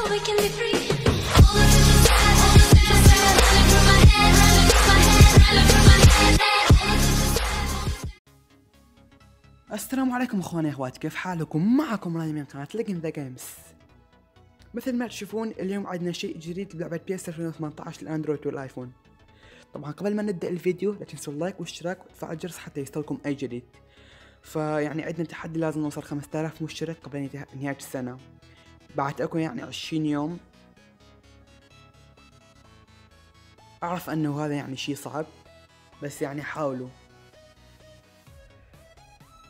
we can be free. All the superstars, all the superstars, running through my head, running through my head, running through my head. All the superstars. السلام عليكم اخواني اخوات، كيف حالكم؟ معكم راني من قناة ليجن ذا جيمز. مثل ما تشوفون اليوم عندنا شيء جديد بلعبة بي اس 2018 للاندرويد والايفون. طبعا قبل ما نبدا الفيديو لا تنسوا اللايك والاشتراك وتفعيل الجرس حتى يوصلكم اي جديد. فيعني عندنا تحدي لازم نوصل 5000 مشترك قبل نهاية السنة. بعد اكو يعني 20 يوم. اعرف انه هذا يعني شيء صعب، بس يعني حاولوا.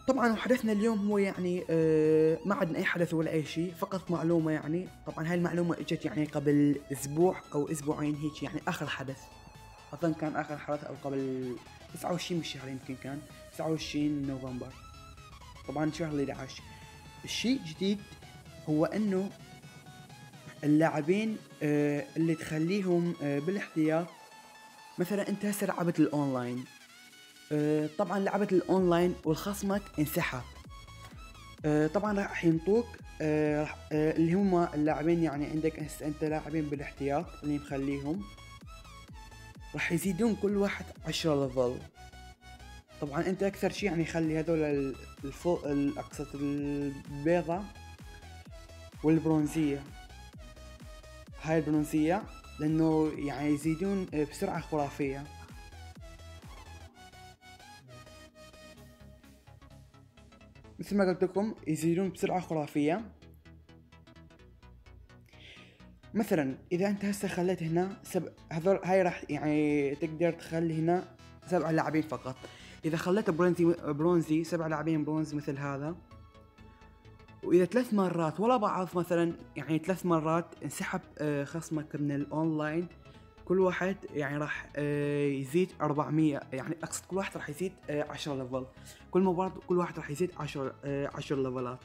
طبعا حدثنا اليوم هو يعني ما عندنا اي حدث ولا اي شيء، فقط معلومة يعني. طبعا هاي المعلومة اجت يعني قبل اسبوع او اسبوعين هيك، يعني اخر حدث اظن كان اخر حدث او قبل 29 من الشهر، يمكن كان 29 نوفمبر. طبعا شهر 11. الشيء الجديد هو انه اللاعبين اللي تخليهم بالاحتياط. مثلا انت هسه لعبت الاونلاين، طبعا لعبت الاونلاين والخصمك انسحب، طبعا راح ينطوك اللي هم اللاعبين. يعني عندك هسه انت لاعبين بالاحتياط اللي مخليهم راح يزيدون كل واحد 10 ليفل. طبعا انت اكثر شيء يعني خلي هذول الاقصى البيضة والبرونزية، هاي البرونزية لانه يعني يزيدون بسرعة خرافية. مثل ما قلت لكم يزيدون بسرعة خرافية. مثلا اذا انت هسه خليت هنا هذول، هاي راح يعني تقدر تخلي هنا 7 لاعبين فقط. اذا خليت برونزي 7 لاعبين برونز مثل هذا، واذا 3 مرات ولا بعض، مثلا يعني 3 مرات انسحب خصمك من الاونلاين، كل واحد يعني راح يزيد 400، يعني اقصد كل واحد راح يزيد 10 ليفل. كل مباراة كل واحد راح يزيد 10 ليفلات.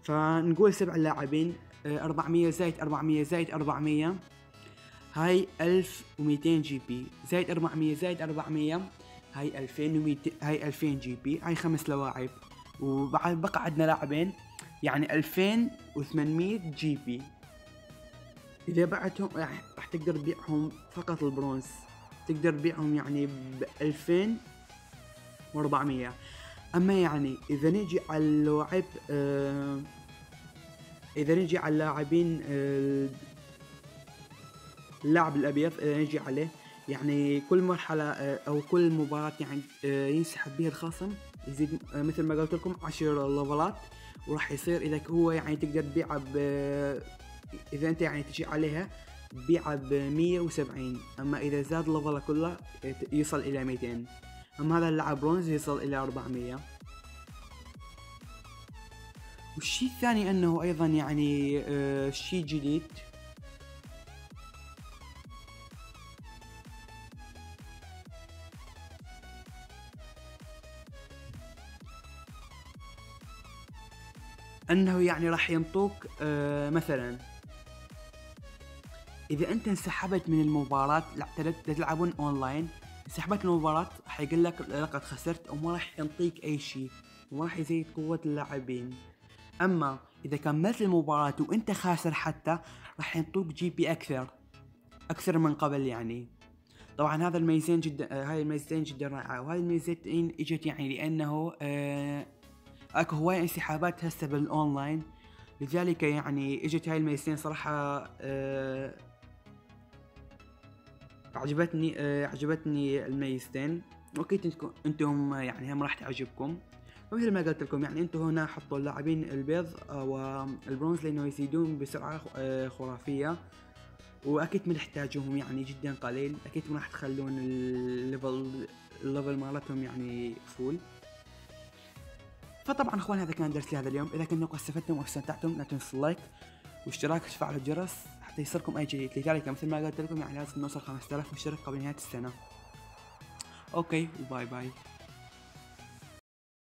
فنقول 7 لاعبين 400 زائد 400 زائد 400، هاي 1200 جي بي، زائد 400 زائد 400 هاي 2200، هاي 2000 جي بي، هاي 5 لواعب. وبعد بقى عندنا لاعبين يعني 2800 جي بي. اذا بعتهم راح تقدر تبيعهم فقط البرونز، تقدر تبيعهم يعني ب 2400. اما يعني اذا نجي على اللعب اذا نجي على اللاعبين اللاعب الابيض، اذا نجي عليه يعني كل مرحلة او كل مباراة يعني ينسحب بها الخصم يزيد مثل ما قلت لكم 10 ليفلات. وراح يصير اذا هو يعني تقدر تبيعه اذا انت يعني تجي عليها تبيعه ب 170. اما اذا زاد ليفله كله يصل الى 200. اما هذا اللاعب برونز يصل الى 400. والشيء الثاني انه ايضا يعني شيء جديد، انه يعني راح ينطوك مثلا اذا انت انسحبت من المباراة تلعبون اونلاين، انسحبت من المباراة راح يقول لك لقد خسرت، وما راح ينطيك اي شيء، وما راح يزيد قوة اللاعبين. اما اذا كملت المباراة وانت خاسر حتى راح ينطوك جي بي اكثر من قبل يعني. طبعا هذا الميزين جدا، هاي الميزتين جدا رائعة. وهذه الميزتين اجت يعني لانه اكو هواي انسحابات هسه بالاونلاين، لذلك يعني اجت هاي الميزتين صراحة. عجبتني الميزتين، واكيد انتم يعني هم راح تعجبكم. ومثل ما قلت لكم يعني انتم هنا حطوا اللاعبين البيض والبرونز لانه يزيدون بسرعة خرافية، واكيد ما تحتاجوهم يعني جدا قليل. اكيد ما راح تخلون الليفل مالتهم يعني فول. فطبعا اخوان هذا كان درس لهذا اليوم. اذا كنتم استفدتم واستمتعتم لا تنسوا اللايك واشتراك وتفعيل الجرس حتى يصلكم اي جديد. لذلك مثل ما قلت لكم يعني لازم نوصل 5000 مشترك قبل نهاية السنة. اوكي وباي باي.